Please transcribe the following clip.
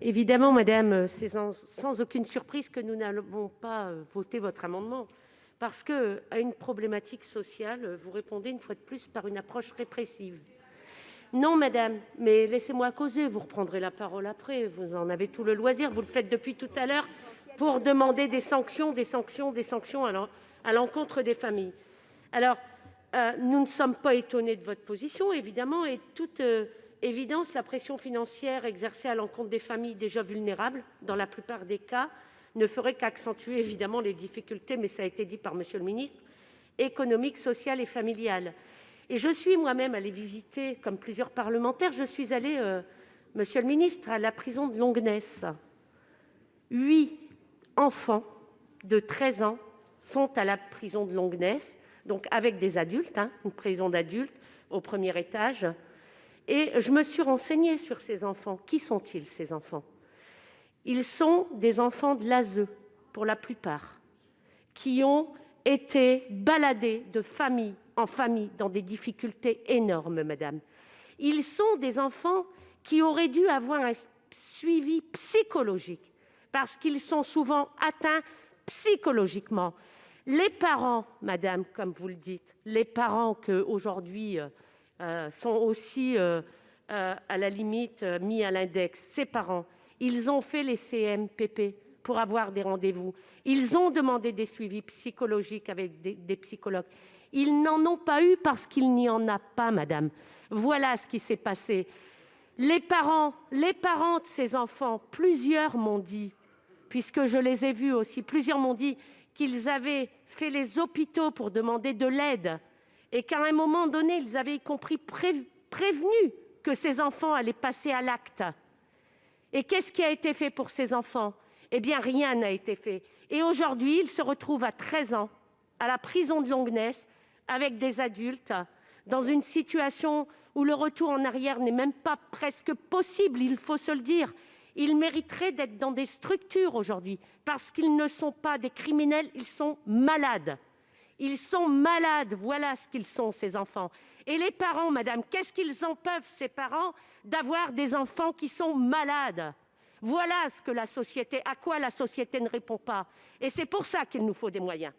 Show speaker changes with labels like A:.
A: Évidemment, madame, c'est sans aucune surprise que nous n'allons pas voter votre amendement. Parce qu'à une problématique sociale, vous répondez une fois de plus par une approche répressive. Non, madame, mais laissez-moi causer, vous reprendrez la parole après, vous en avez tout le loisir, vous le faites depuis tout à l'heure pour demander des sanctions à l'encontre des familles. Alors, nous ne sommes pas étonnés de votre position, évidemment, et de toute évidence, la pression financière exercée à l'encontre des familles déjà vulnérables, dans la plupart des cas, ne ferait qu'accentuer évidemment les difficultés, mais ça a été dit par monsieur le ministre, économiques, sociales et familiales. Et je suis moi-même allée visiter, comme plusieurs parlementaires, monsieur le ministre, à la prison de Longnes. 8 enfants de 13 ans sont à la prison de Longnes, donc avec des adultes, une prison d'adultes au premier étage. Et je me suis renseignée sur ces enfants. Qui sont-ils, ces enfants ? Ils sont des enfants de l'ASE, pour la plupart, qui ont été baladés de famille en famille dans des difficultés énormes, madame. Ils sont des enfants qui auraient dû avoir un suivi psychologique parce qu'ils sont souvent atteints psychologiquement. Les parents, madame, comme vous le dites, les parents qu'aujourd'hui sont aussi à la limite mis à l'index, ces parents, ils ont fait les CMPP pour avoir des rendez-vous. Ils ont demandé des suivis psychologiques avec des psychologues. Ils n'en ont pas eu parce qu'il n'y en a pas, madame. Voilà ce qui s'est passé. Les parents de ces enfants, plusieurs m'ont dit, puisque je les ai vus aussi, plusieurs m'ont dit qu'ils avaient fait les hôpitaux pour demander de l'aide et qu'à un moment donné, ils avaient y compris prévenu que ces enfants allaient passer à l'acte. Et qu'est-ce qui a été fait pour ces enfants ? Eh bien, rien n'a été fait. Et aujourd'hui, ils se retrouvent à 13 ans à la prison de Longnes avec des adultes dans une situation où le retour en arrière n'est même pas presque possible, il faut se le dire. Ils mériteraient d'être dans des structures aujourd'hui parce qu'ils ne sont pas des criminels, ils sont malades. Ils sont malades, voilà ce qu'ils sont, ces enfants. Et les parents, madame, qu'est-ce qu'ils en peuvent, ces parents, d'avoir des enfants qui sont malades ? Voilà à quoi la société ne répond pas. Et c'est pour ça qu'il nous faut des moyens.